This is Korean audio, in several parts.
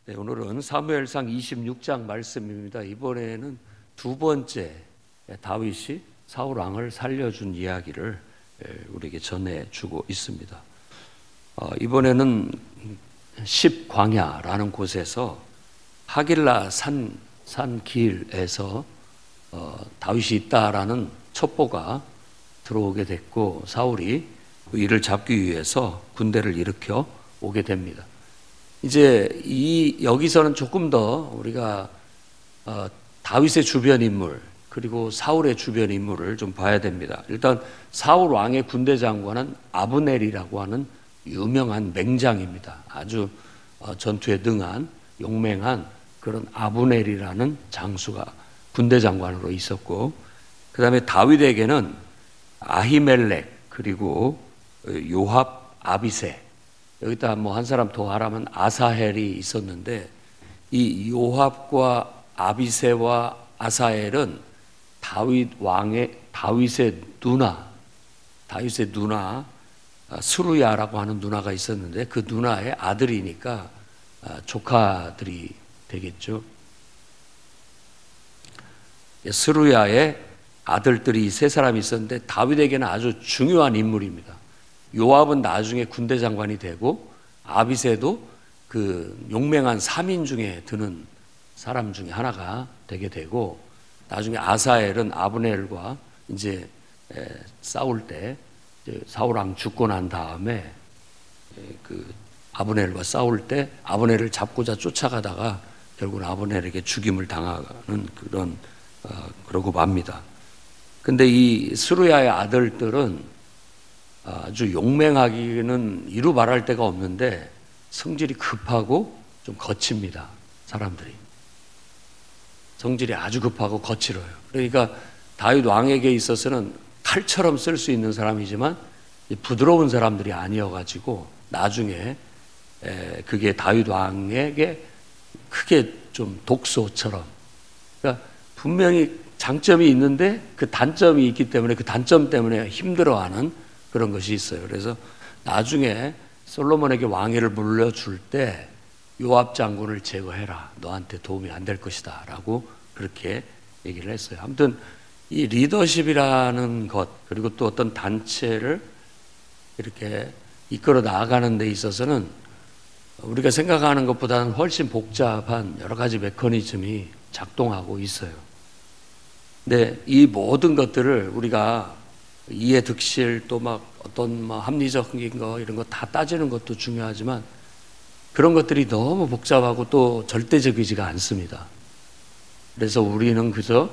네, 오늘은 사무엘상 26장 말씀입니다. 이번에는 두 번째 다윗이 사울 왕을 살려준 이야기를 우리에게 전해주고 있습니다. 이번에는 십광야라는 곳에서 하길라 산 길에서 다윗이 있다라는 첩보가 들어오게 됐고, 사울이 이를 잡기 위해서 군대를 일으켜 오게 됩니다. 이제 여기서는 조금 더 우리가 다윗의 주변 인물 그리고 사울의 주변 인물을 좀 봐야 됩니다. 일단 사울 왕의 군대 장관은 아브넬이라고 하는 유명한 맹장입니다. 아주 전투에 능한 용맹한 그런 아브넬이라는 장수가 군대 장관으로 있었고, 그 다음에 다윗에게는 아히멜렉 그리고 요압, 아비새, 여기다 뭐 한 사람 더 하라면 아사헬이 있었는데, 이 요압과 아비새와 아사헬은 다윗의 누나 스루야라고 하는 누나가 있었는데, 그 누나의 아들이니까 조카들이 되겠죠. 스루야의 아들들이 세 사람이 있었는데 다윗에게는 아주 중요한 인물입니다. 요압은 나중에 군대 장관이 되고, 아비새도 그 용맹한 3인 중에 드는 사람 중에 하나가 되게 되고, 나중에 아사엘은 아브넬과 이제 싸울 때, 사울 왕 죽고 난 다음에 그 아브넬과 싸울 때 아브넬을 잡고자 쫓아가다가 결국 아브넬에게 죽임을 당하는 그러고 맙니다. 근데 이 스루야의 아들들은 아주 용맹하기는 이루 말할 데가 없는데 성질이 급하고 좀 거칩니다. 사람들이 성질이 아주 급하고 거칠어요. 그러니까 다윗 왕에게 있어서는 칼처럼 쓸 수 있는 사람이지만 부드러운 사람들이 아니어가지고 나중에 그게 다윗 왕에게 크게 좀 독소처럼, 그러니까 분명히 장점이 있는데 그 단점이 있기 때문에 그 단점 때문에 힘들어하는 그런 것이 있어요. 그래서 나중에 솔로몬에게 왕위를 물려줄 때 요압 장군을 제거해라, 너한테 도움이 안 될 것이다 라고 그렇게 얘기를 했어요. 아무튼 이 리더십이라는 것, 그리고 또 어떤 단체를 이렇게 이끌어 나아가는 데 있어서는 우리가 생각하는 것보다는 훨씬 복잡한 여러 가지 메커니즘이 작동하고 있어요. 근데 이 모든 것들을 우리가 이해 득실, 또 막 어떤 합리적인 거 이런 거 다 따지는 것도 중요하지만 그런 것들이 너무 복잡하고 또 절대적이지가 않습니다. 그래서 우리는 그저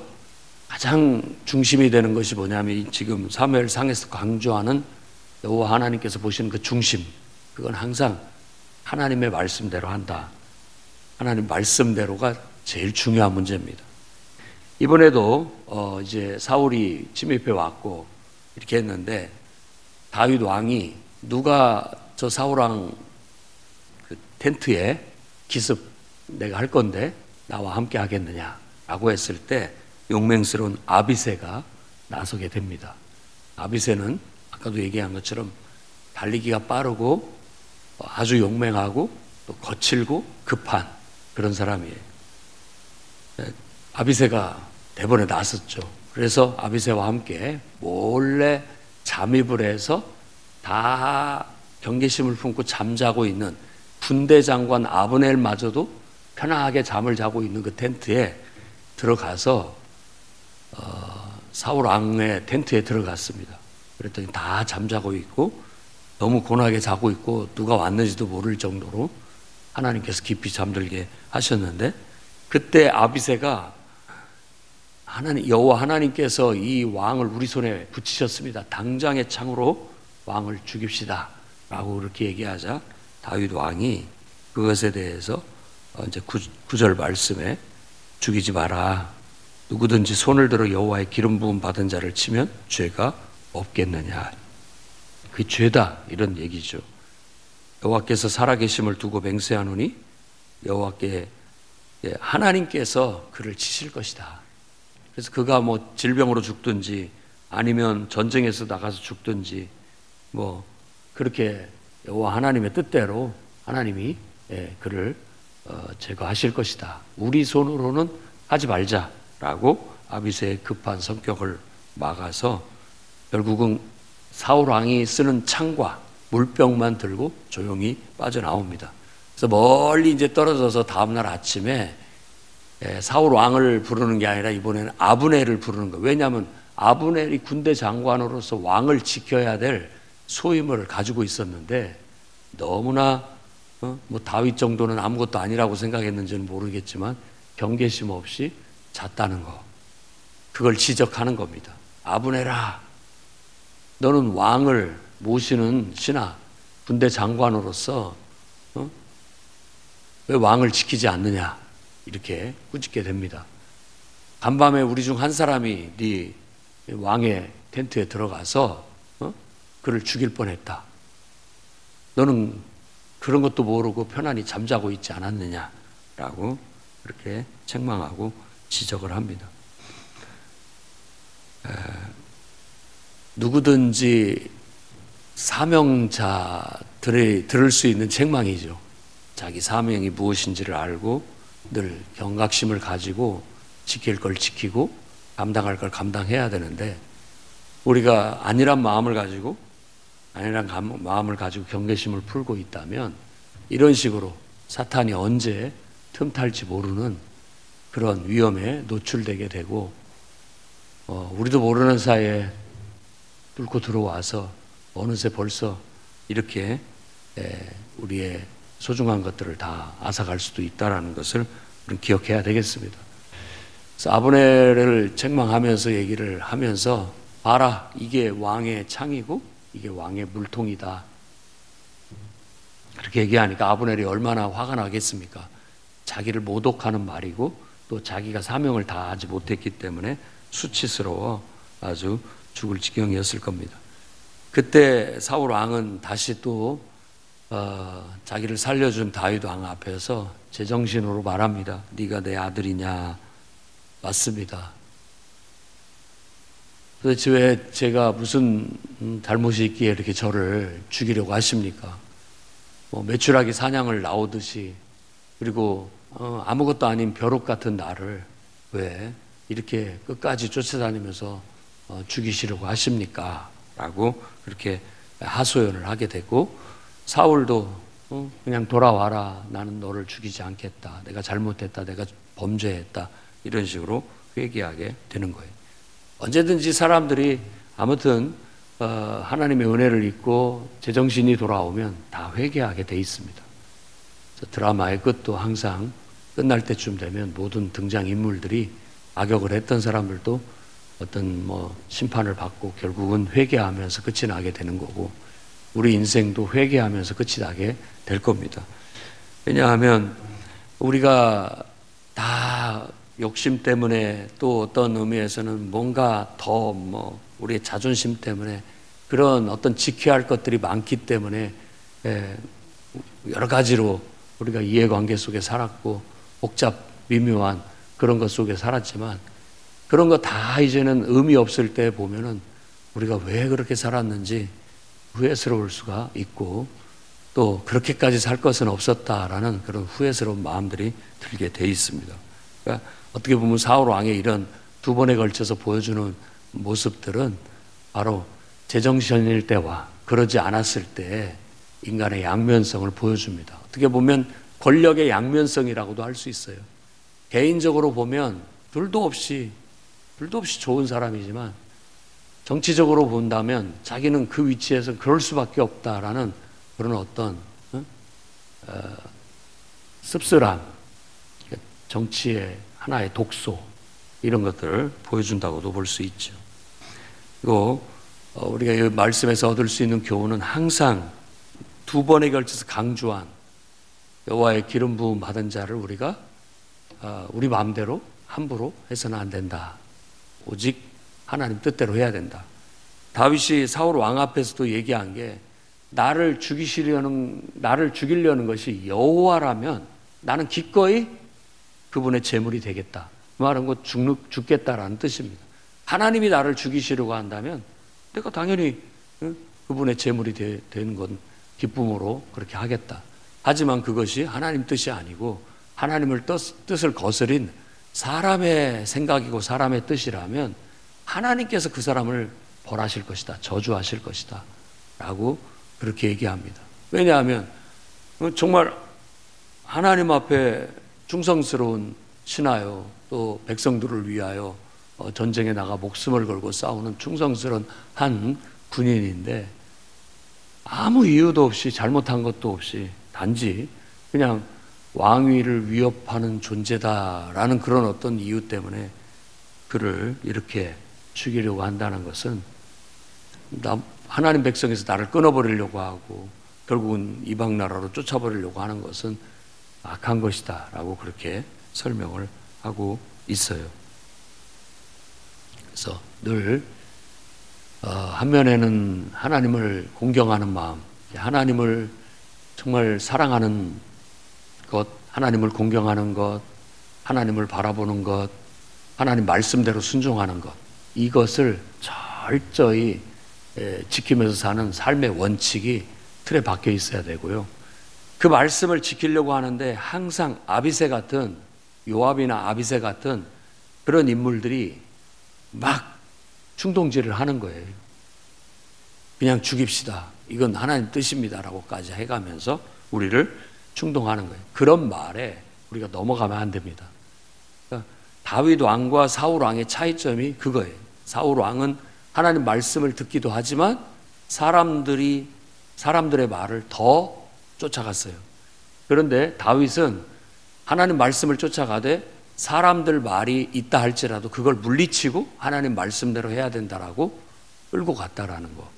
가장 중심이 되는 것이 뭐냐면 지금 사무엘상에서 강조하는 여호와 하나님께서 보시는 그 중심, 그건 항상 하나님의 말씀대로 한다. 하나님 말씀대로가 제일 중요한 문제입니다. 이번에도 이제 사울이 침입해 왔고 이렇게 했는데, 다윗 왕이 누가 저 사울 왕 그 텐트에 기습 내가 할 건데 나와 함께 하겠느냐라고 했을 때 용맹스러운 아비새가 나서게 됩니다. 아비새는 아까도 얘기한 것처럼 달리기가 빠르고 아주 용맹하고 또 거칠고 급한 그런 사람이에요. 아비새가 대번에 나섰죠. 그래서 아비새와 함께 몰래 잠입을 해서 다 경계심을 품고 잠자고 있는 군대 장관 아브넬마저도 편하게 잠을 자고 있는 그 텐트에 들어가서 사울 왕의 텐트에 들어갔습니다. 그랬더니 다 잠자고 있고 너무 고나게 자고 있고 누가 왔는지도 모를 정도로 하나님께서 깊이 잠들게 하셨는데, 그때 아비새가 여호와 하나님께서 이 왕을 우리 손에 붙이셨습니다. 당장의 창으로 왕을 죽입시다 라고 그렇게 얘기하자 다윗 왕이 그것에 대해서 이제 9절 말씀에 죽이지 마라, 누구든지 손을 들어 여호와의 기름 부음 받은 자를 치면 죄가 없겠느냐, 그 죄다 이런 얘기죠. 여호와께서 살아계심을 두고 맹세하노니 여호와께 하나님께서 그를 치실 것이다. 그래서 그가 뭐 질병으로 죽든지 아니면 전쟁에서 나가서 죽든지 뭐 그렇게 여호와 하나님의 뜻대로 하나님이 그를 제거하실 것이다. 우리 손으로는 하지 말자라고 아비새의 급한 성격을 막아서 결국은 사울 왕이 쓰는 창과 물병만 들고 조용히 빠져나옵니다. 그래서 멀리 이제 떨어져서 다음날 아침에 사울 왕을 부르는 게 아니라 이번에는 아브넬을 부르는 거예요. 왜냐하면 아브넬이 군대 장관으로서 왕을 지켜야 될 소임을 가지고 있었는데 너무나 뭐 다윗 정도는 아무것도 아니라고 생각했는지는 모르겠지만 경계심 없이 잤다는 거, 그걸 지적하는 겁니다. 아브넬아, 너는 왕을 모시는 신하, 군대 장관으로서 왜 왕을 지키지 않느냐, 이렇게 꾸짖게 됩니다. 간밤에 우리 중 한 사람이 네 왕의 텐트에 들어가서 그를 죽일 뻔했다. 너는 그런 것도 모르고 편안히 잠자고 있지 않았느냐라고 그렇게 책망하고 지적을 합니다. 누구든지 사명자들이 들을 수 있는 책망이죠. 자기 사명이 무엇인지를 알고 늘 경각심을 가지고 지킬 걸 지키고 감당할 걸 감당해야 되는데, 우리가 안일한 마음을 가지고 경계심을 풀고 있다면 이런 식으로 사탄이 언제 틈탈지 모르는 그런 위험에 노출되게 되고, 우리도 모르는 사이에 뚫고 들어와서 어느새 벌써 이렇게 우리의 소중한 것들을 다 앗아갈 수도 있다는 것을 우리는 기억해야 되겠습니다. 그래서 아브넬을 책망하면서 얘기를 하면서, 봐라, 이게 왕의 창이고 이게 왕의 물통이다. 그렇게 얘기하니까 아브넬이 얼마나 화가 나겠습니까? 자기를 모독하는 말이고 또 자기가 사명을 다하지 못했기 때문에 수치스러워 아주 죽을 지경이었을 겁니다. 그때 사울 왕은 다시 또 자기를 살려준 다윗 왕 앞에서 제정신으로 말합니다. 네가 내 아들이냐? 맞습니다. 도대체 왜 제가 무슨 잘못이 있기에 이렇게 저를 죽이려고 하십니까? 메추라기 사냥을 나오듯이, 그리고 아무것도 아닌 벼룩 같은 나를 왜 이렇게 끝까지 쫓아다니면서 죽이시려고 하십니까? 라고 그렇게 하소연을 하게 되고, 사울도 그냥 돌아와라, 나는 너를 죽이지 않겠다, 내가 잘못했다, 내가 범죄했다, 이런 식으로 회개하게 되는 거예요. 언제든지 사람들이 아무튼 하나님의 은혜를 잊고 제정신이 돌아오면 다 회개하게 돼 있습니다. 드라마의 끝도 항상 끝날 때쯤 되면 모든 등장인물들이 악역을 했던 사람들도 어떤 심판을 받고 결국은 회개하면서 끝이 나게 되는 거고, 우리 인생도 회개하면서 끝이 나게 될 겁니다. 왜냐하면 우리가 다 욕심 때문에, 또 어떤 의미에서는 뭔가 더 우리의 자존심 때문에, 그런 어떤 지켜야 할 것들이 많기 때문에 여러 가지로 우리가 이해관계 속에 살았고 복잡 미묘한 그런 것 속에 살았지만, 그런 거 다 이제는 의미 없을 때 보면은 우리가 왜 그렇게 살았는지 후회스러울 수가 있고, 또 그렇게까지 살 것은 없었다라는 그런 후회스러운 마음들이 들게 돼 있습니다. 그러니까 어떻게 보면 사울 왕의 이런 두 번에 걸쳐서 보여주는 모습들은 바로 제정신일 때와 그러지 않았을 때 인간의 양면성을 보여줍니다. 어떻게 보면 권력의 양면성이라고도 할 수 있어요. 개인적으로 보면 둘도 없이 좋은 사람이지만, 정치적으로 본다면 자기는 그 위치에서 그럴 수밖에 없다라는 그런 어떤 씁쓸함, 정치의 하나의 독소, 이런 것들을 보여준다고도 볼 수 있죠. 그리고 우리가 이 말씀에서 얻을 수 있는 교훈은 항상 두 번에 걸쳐서 강조한 여호와의 기름 부음 받은 자를 우리가 우리 마음대로 함부로 해서는 안 된다. 오직 하나님 뜻대로 해야 된다. 다윗이 사울 왕 앞에서도 얘기한 게, 나를 죽이려는 것이 여호와라면 나는 기꺼이 그분의 제물이 되겠다. 그 말은 곧 죽겠다라는 뜻입니다. 하나님이 나를 죽이시려고 한다면 내가 당연히 그분의 제물이 되는 건 기쁨으로 그렇게 하겠다. 하지만 그것이 하나님 뜻이 아니고 하나님을 뜻을 거스린 사람의 생각이고 사람의 뜻이라면 하나님께서 그 사람을 벌하실 것이다, 저주하실 것이다 라고 그렇게 얘기합니다. 왜냐하면 정말 하나님 앞에 충성스러운 신하요, 또 백성들을 위하여 전쟁에 나가 목숨을 걸고 싸우는 충성스러운 한 군인인데 아무 이유도 없이 잘못한 것도 없이 단지 그냥 왕위를 위협하는 존재다라는 그런 어떤 이유 때문에 그를 이렇게 죽이려고 한다는 것은 하나님 백성에서 나를 끊어버리려고 하고 결국은 이방 나라로 쫓아버리려고 하는 것은 악한 것이다 라고 그렇게 설명을 하고 있어요. 그래서 늘 한면에는 하나님을 공경하는 마음, 하나님을 정말 사랑하는 것, 하나님을 공경하는 것, 하나님을 바라보는 것, 하나님 말씀대로 순종하는 것, 이것을 철저히 지키면서 사는 삶의 원칙이 틀에 박혀 있어야 되고요. 그 말씀을 지키려고 하는데 항상 아비새 같은, 요압이나 아비새 같은 그런 인물들이 막 충동질을 하는 거예요. 그냥 죽입시다, 이건 하나님 뜻입니다 라고까지 해가면서 우리를 충동하는 거예요. 그런 말에 우리가 넘어가면 안 됩니다. 그러니까 다윗 왕과 사울 왕의 차이점이 그거예요. 사울 왕은 하나님 말씀을 듣기도 하지만 사람들의 말을 더 쫓아갔어요. 그런데 다윗은 하나님 말씀을 쫓아가되 사람들 말이 있다 할지라도 그걸 물리치고 하나님 말씀대로 해야 된다라고 끌고 갔다라는 거.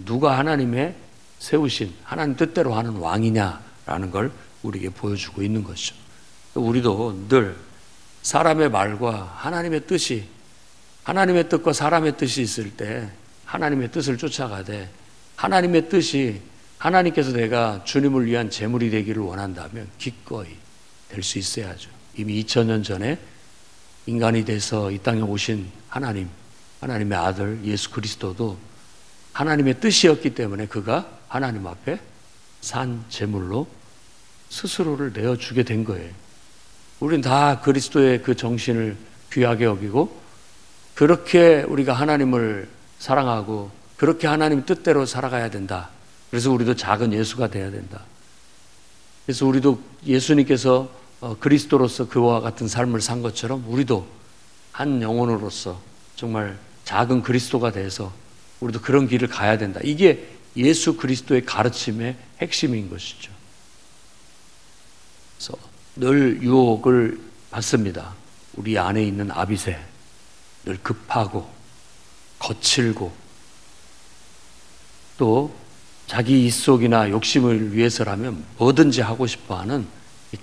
누가 하나님의 세우신 하나님 뜻대로 하는 왕이냐라는 걸 우리에게 보여주고 있는 것이죠. 우리도 늘 사람의 말과 하나님의 뜻이, 하나님의 뜻과 사람의 뜻이 있을 때 하나님의 뜻을 쫓아가되 하나님의 뜻이 하나님께서 내가 주님을 위한 제물이 되기를 원한다면 기꺼이 될 수 있어야죠. 이미 2000년 전에 인간이 돼서 이 땅에 오신 하나님, 하나님의 아들 예수 그리스도도 하나님의 뜻이었기 때문에 그가 하나님 앞에 산 제물로 스스로를 내어주게 된 거예요. 우리는 다 그리스도의 그 정신을 귀하게 여기고 그렇게 우리가 하나님을 사랑하고 그렇게 하나님 뜻대로 살아가야 된다. 그래서 우리도 작은 예수가 돼야 된다. 그래서 우리도 예수님께서 그리스도로서 그와 같은 삶을 산 것처럼 우리도 한 영혼으로서 정말 작은 그리스도가 돼서 우리도 그런 길을 가야 된다. 이게 예수 그리스도의 가르침의 핵심인 것이죠. 그래서 늘 유혹을 받습니다. 우리 안에 있는 아비새, 늘 급하고 거칠고 또 자기 이속이나 욕심을 위해서라면 뭐든지 하고 싶어하는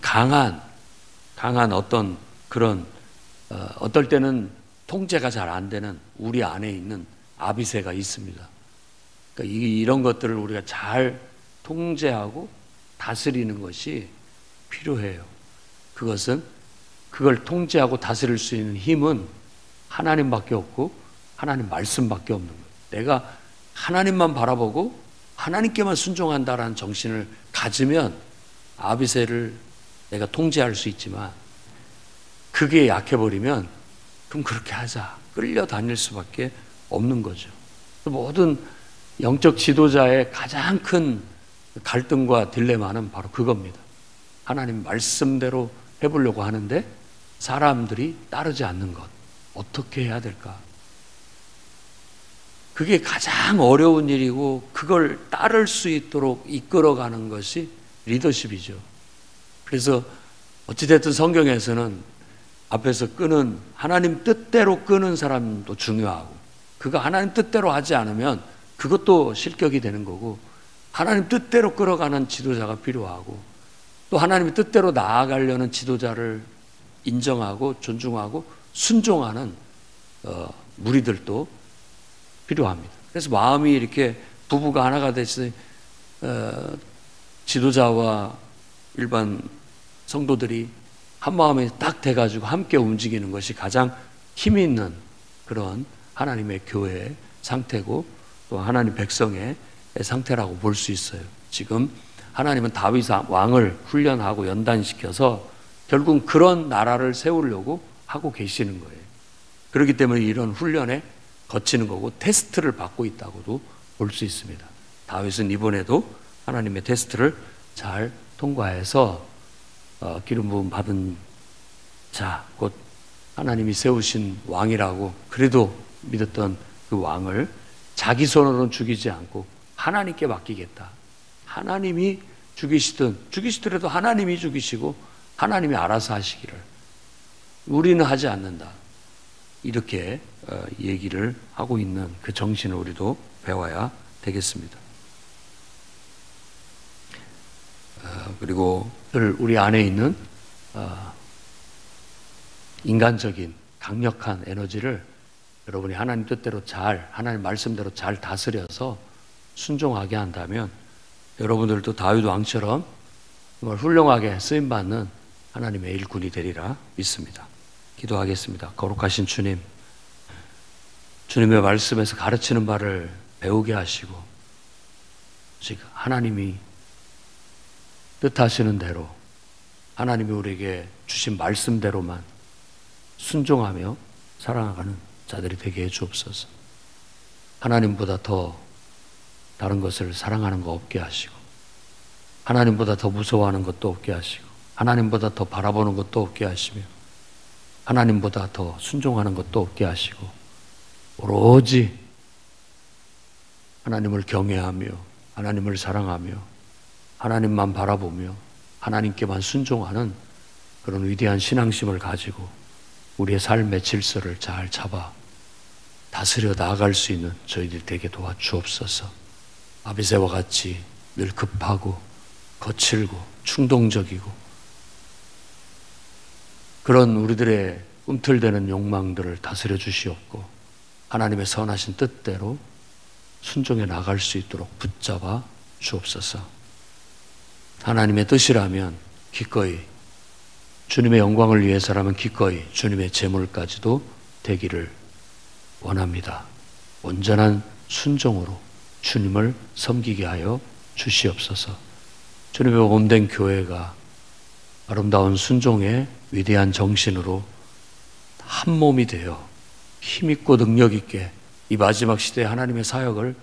강한 어떤 그런 어떨 때는 통제가 잘 안 되는 우리 안에 있는 아비새가 있습니다. 그러니까 이런 것들을 우리가 잘 통제하고 다스리는 것이 필요해요. 그걸 통제하고 다스릴 수 있는 힘은 하나님밖에 없고 하나님 말씀밖에 없는 거예요. 내가 하나님만 바라보고 하나님께만 순종한다라는 정신을 가지면 아비새를 내가 통제할 수 있지만 그게 약해버리면 그럼 그렇게 하자, 끌려다닐 수밖에 없는 거죠. 모든 영적 지도자의 가장 큰 갈등과 딜레마는 바로 그겁니다. 하나님 말씀대로 해보려고 하는데 사람들이 따르지 않는 것, 어떻게 해야 될까? 그게 가장 어려운 일이고 그걸 따를 수 있도록 이끌어가는 것이 리더십이죠. 그래서 어찌됐든 성경에서는 앞에서 끄는 하나님 뜻대로 끄는 사람도 중요하고 그가 하나님 뜻대로 하지 않으면 그것도 실격이 되는 거고 하나님 뜻대로 끌어가는 지도자가 필요하고 또 하나님의 뜻대로 나아가려는 지도자를 인정하고 존중하고 순종하는 무리들도 필요합니다. 그래서 마음이 이렇게 부부가 하나가 돼서 지도자와 일반 성도들이 한 마음에 딱 돼가지고 함께 움직이는 것이 가장 힘이 있는 그런 하나님의 교회의 상태고 또 하나님 백성의 상태라고 볼 수 있어요. 지금 하나님은 다윗 왕을 훈련하고 연단시켜서 결국 그런 나라를 세우려고 하고 계시는 거예요. 그렇기 때문에 이런 훈련에 거치는 거고 테스트를 받고 있다고도 볼 수 있습니다. 다윗은 이번에도 하나님의 테스트를 잘 통과해서 기름 부음 받은 자, 곧 하나님이 세우신 왕이라고 그래도 믿었던 그 왕을 자기 손으로는 죽이지 않고 하나님께 맡기겠다. 하나님이 죽이시더라도 하나님이 죽이시고 하나님이 알아서 하시기를 우리는 하지 않는다. 이렇게 얘기를 하고 있는 그 정신을 우리도 배워야 되겠습니다. 그리고 우리 안에 있는 인간적인 강력한 에너지를 여러분이 하나님 뜻대로 하나님 말씀대로 잘 다스려서 순종하게 한다면 여러분들도 다윗 왕처럼 정말 훌륭하게 쓰임받는 하나님의 일꾼이 되리라 믿습니다. 기도하겠습니다. 거룩하신 주님, 주님의 말씀에서 가르치는 바를 배우게 하시고 즉 하나님이 뜻하시는 대로 하나님이 우리에게 주신 말씀대로만 순종하며 살아가는 자들이 되게 해 주옵소서. 하나님보다 더 다른 것을 사랑하는 거 없게 하시고 하나님보다 더 무서워하는 것도 없게 하시고 하나님보다 더 바라보는 것도 없게 하시며 하나님보다 더 순종하는 것도 없게 하시고 오로지 하나님을 경외하며 하나님을 사랑하며 하나님만 바라보며 하나님께만 순종하는 그런 위대한 신앙심을 가지고 우리의 삶의 질서를 잘 잡아 다스려 나아갈 수 있는 저희들 되게 도와주옵소서. 아비새와 같이 늘 급하고 거칠고 충동적이고 그런 우리들의 꿈틀대는 욕망들을 다스려 주시옵고 하나님의 선하신 뜻대로 순종해 나갈 수 있도록 붙잡아 주옵소서. 하나님의 뜻이라면 기꺼이 주님의 영광을 위해서라면 기꺼이 주님의 제물까지도 되기를 원합니다. 온전한 순종으로 주님을 섬기게 하여 주시옵소서. 주님의 몸된 교회가 아름다운 순종의 위대한 정신으로 한 몸이 되어 힘있고 능력있게 이 마지막 시대에 하나님의 사역을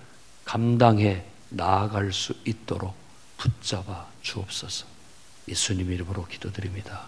감당해 나아갈 수 있도록 붙잡아 주옵소서. 예수님 이름으로 기도드립니다.